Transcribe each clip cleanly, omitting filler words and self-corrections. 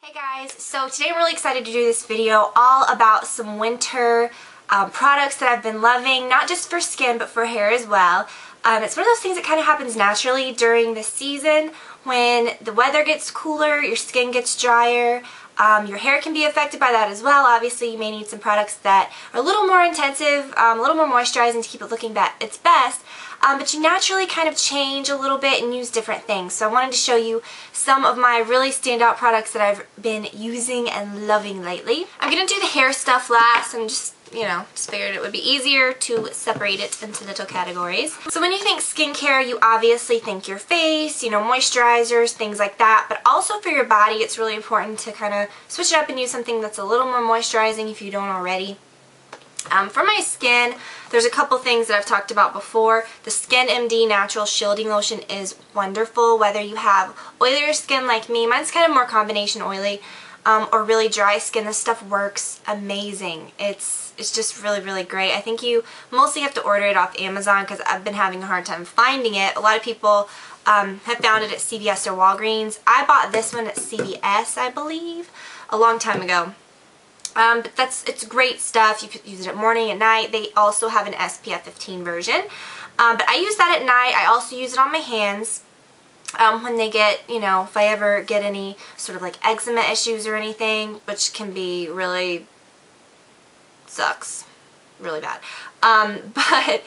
Hey guys, so today I'm really excited to do this video all about some winter products that I've been loving, not just for skin but for hair as well. It's one of those things that kind of happens naturally during the season when the weather gets cooler, your skin gets drier. Your hair can be affected by that as well. Obviously you may need some products that are a little more intensive, a little more moisturizing to keep it looking its best. But you naturally kind of change a little bit and use different things. So I wanted to show you some of my really standout products that I've been using and loving lately. I'm going to do the hair stuff last and just figured it would be easier to separate it into little categories. So when you think skincare, you obviously think your face, moisturizers, things like that. But also for your body, it's really important to kind of switch it up and use something that's a little more moisturizing if you don't already. For my skin, there's a couple things that I've talked about before. The Skin MD Natural Shielding Lotion is wonderful, whether you have oilier skin like me. Mine's kind of more combination oily or really dry skin. This stuff works amazing. It's just really, really great. I think you mostly have to order it off Amazon because I've been having a hard time finding it. A lot of people have found it at CVS or Walgreens. I bought this one at CVS, I believe, a long time ago. But it's great stuff. You could use it at morning, at night. They also have an SPF 15 version. But I use that at night. I also use it on my hands when they get, if I ever get any sort of like eczema issues or anything, which can be really, sucks. Really bad. But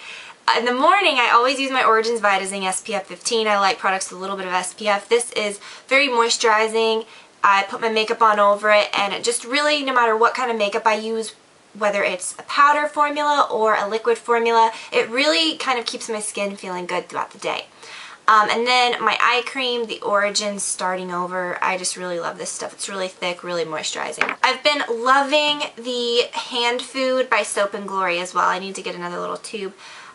in the morning, I always use my Origins Vitazing SPF 15. I like products with a little bit of SPF. This is very moisturizing. I put my makeup on over it, and it just really, no matter what kind of makeup I use, whether it's a powder formula or a liquid formula, it really kind of keeps my skin feeling good throughout the day. And then my eye cream, the Origins Starting Over. I just really love this stuff. It's really thick, really moisturizing. I've been loving the Hand Food by Soap & Glory as well. I need to get another little tube.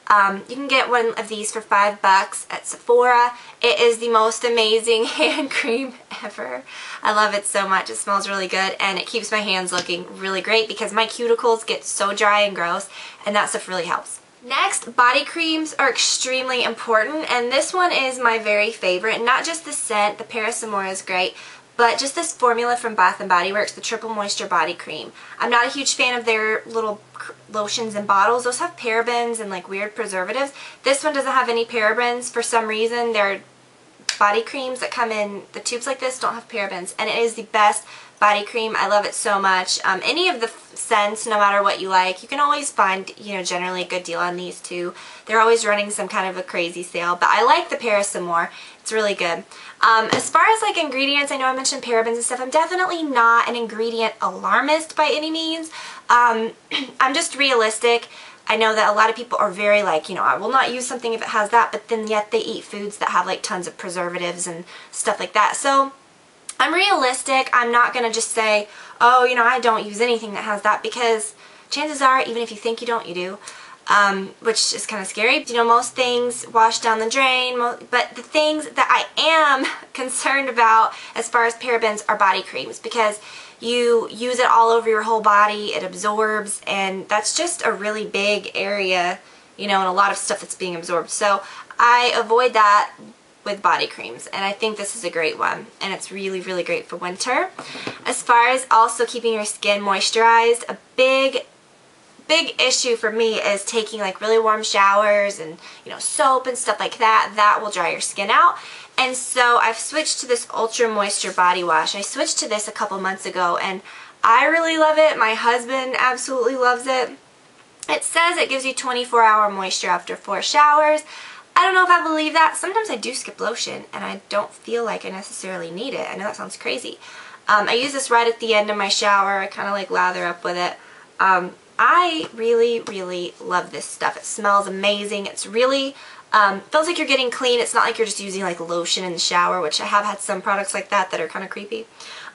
You can get one of these for $5 at Sephora. It is the most amazing hand cream ever. I love it so much. It smells really good and it keeps my hands looking really great because my cuticles get so dry and gross, and that stuff really helps. Next, body creams are extremely important, and this one is my very favorite. Not just the scent, the Paris Amore is great, but just this formula from Bath & Body Works, the Triple Moisture Body Cream. I'm not a huge fan of their little lotions and bottles. Those have parabens and like weird preservatives. This one doesn't have any parabens for some reason. Their body creams that come in the tubes like this don't have parabens, and it is the best body cream. I love it so much. Any of the scents, no matter what you like, you can always find, generally a good deal on these too. They're always running some kind of a crazy sale, but I like the Paris Amore. It's really good. As far as like ingredients, I know I mentioned parabens and stuff. I'm definitely not an ingredient alarmist by any means. I'm just realistic. I know that a lot of people are very like, I will not use something if it has that, but then yet they eat foods that have like tons of preservatives and stuff like that. So I'm realistic. I'm not going to just say, oh, I don't use anything that has that, because chances are, even if you think you don't, you do. Which is kind of scary. Most things wash down the drain, but the things that I am concerned about as far as parabens are body creams, because you use it all over your whole body, it absorbs, and that's just a really big area, and a lot of stuff that's being absorbed. So I avoid that with body creams, and I think this is a great one, and it's really, really great for winter. As far as also keeping your skin moisturized, a big issue for me is taking like really warm showers and soap and stuff like that. That will dry your skin out. And so I've switched to this Ultra Moisture Body Wash. I switched to this a couple months ago and I really love it. My husband absolutely loves it. It says it gives you 24-hour moisture after 4 showers. I don't know if I believe that. Sometimes I do skip lotion and I don't feel like I necessarily need it. I know that sounds crazy. I use this right at the end of my shower. I kind of like lather up with it. I really, really love this stuff. It smells amazing. It's really, feels like you're getting clean. It's not like you're just using like lotion in the shower, which I have had some products like that are kind of creepy.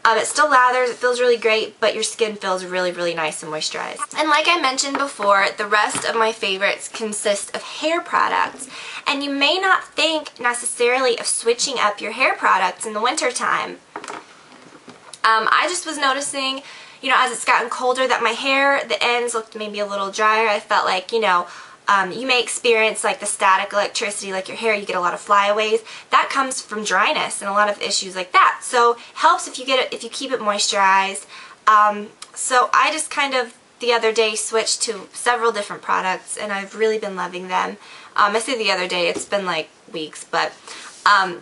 It still lathers. It feels really great, but your skin feels really, really nice and moisturized. And like I mentioned before, the rest of my favorites consist of hair products. And you may not think necessarily of switching up your hair products in the winter time. I just was noticing, as it's gotten colder, that my hair, the ends looked maybe a little drier. I felt like, You may experience like the static electricity, like your hair, you get a lot of flyaways. That comes from dryness and a lot of issues like that. So helps if you keep it moisturized. So I just kind of the other day switched to several different products, and I've really been loving them. I say the other day, it's been like weeks, but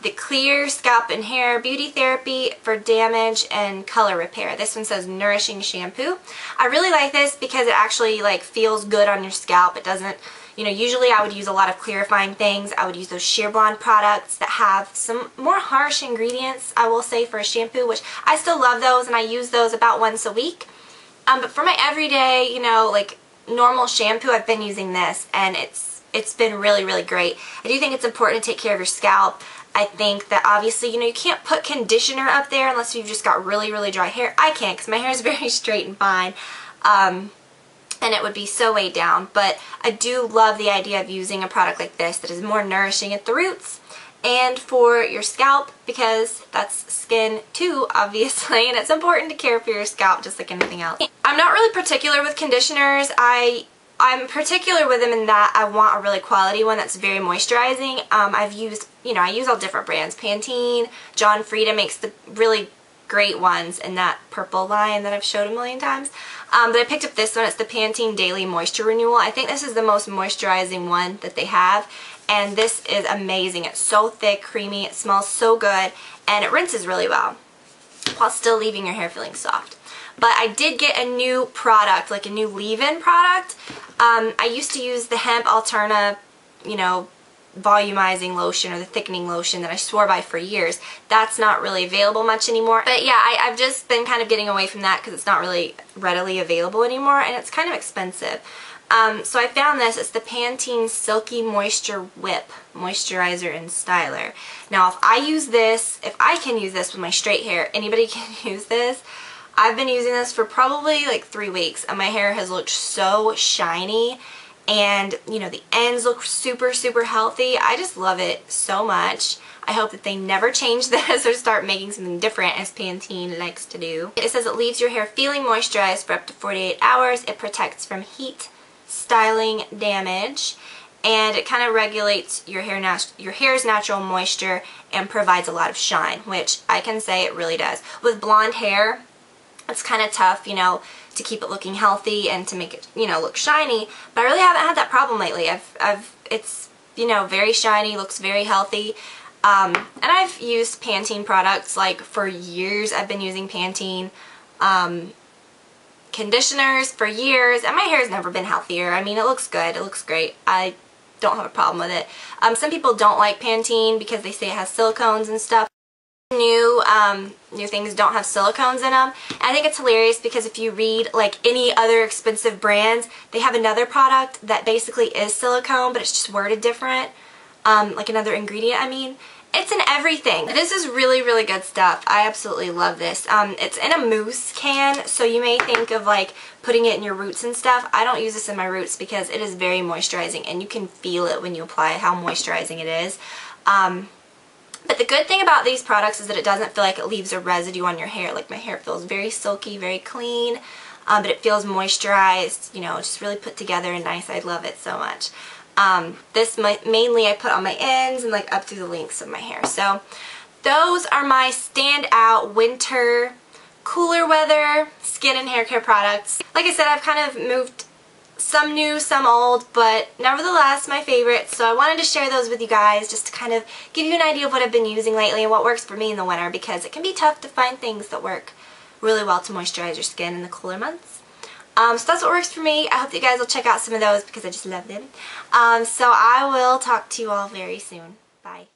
the Clear Scalp and Hair Beauty Therapy for Damage and Color Repair. This one says Nourishing Shampoo. I really like this because it actually like feels good on your scalp. It doesn't, you know, usually I would use a lot of clarifying things. I would use those Sheer Blonde products that have some more harsh ingredients, I will say, for a shampoo, which I still love those, and I use those about once a week. But for my everyday, you know, like normal shampoo, I've been using this, and it's been really, really great. I do think it's important to take care of your scalp. I think that obviously, you know, you can't put conditioner up there unless you've just got really, really dry hair. I can't because my hair is very straight and fine. And it would be so weighed down. But I do love the idea of using a product like this that is more nourishing at the roots and for your scalp, because that's skin too, obviously, and it's important to care for your scalp just like anything else. I'm not really particular with conditioners. I'm particular with them in that I want a really quality one that's very moisturizing. I've used, you know, I use all different brands. Pantene, John Frieda makes the really great ones in that purple line that I've showed a million times. But I picked up this one. It's the Pantene Daily Moisture Renewal. I think this is the most moisturizing one that they have, and this is amazing. It's so thick, creamy, it smells so good, and it rinses really well while still leaving your hair feeling soft. But I did get a new product, like a new leave-in product. I used to use the Hemp Alterna, you know, volumizing lotion or the thickening lotion that I swore by for years. That's not really available much anymore. But yeah, I've just been kind of getting away from that because it's not really readily available anymore, and it's kind of expensive. So I found this. It's the Pantene Silky Moisture Whip Moisturizer and Styler. Now if I can use this with my straight hair, anybody can use this. I've been using this for probably like 3 weeks, and my hair has looked so shiny, and you know, the ends look super, super healthy. I just love it so much. I hope that they never change this or start making something different, as Pantene likes to do. It says it leaves your hair feeling moisturized for up to 48 hours. It protects from heat, styling damage, and it kind of regulates your hair's natural moisture and provides a lot of shine, which I can say it really does. With blonde hair, it's kind of tough, you know, to keep it looking healthy and to make it, you know, look shiny. But I really haven't had that problem lately. It's, you know, very shiny, looks very healthy. And I've used Pantene products like for years. I've been using Pantene conditioners for years, and my hair's never been healthier. I mean, it looks good. It looks great. I don't have a problem with it. Some people don't like Pantene because they say it has silicones and stuff. New things don't have silicones in them. And I think it's hilarious because if you read like any other expensive brands, they have another product that basically is silicone, but it's just worded different, like another ingredient, I mean. It's in everything. This is really, really good stuff. I absolutely love this. It's in a mousse can, so you may think of like putting it in your roots and stuff. I don't use this in my roots because it is very moisturizing, and you can feel it when you apply it, how moisturizing it is. But the good thing about these products is that it doesn't feel like it leaves a residue on your hair. Like, my hair feels very silky, very clean, but it feels moisturized, you know, just really put together and nice. I love it so much. This mainly I put on my ends and like up through the lengths of my hair. So those are my standout winter, cooler weather skin and hair care products. Like I said, I've kind of moved some new, some old, but nevertheless my favorites. So I wanted to share those with you guys just to kind of give you an idea of what I've been using lately and what works for me in the winter, because it can be tough to find things that work really well to moisturize your skin in the cooler months. So that's what works for me. I hope that you guys will check out some of those because I just love them. So I will talk to you all very soon. Bye.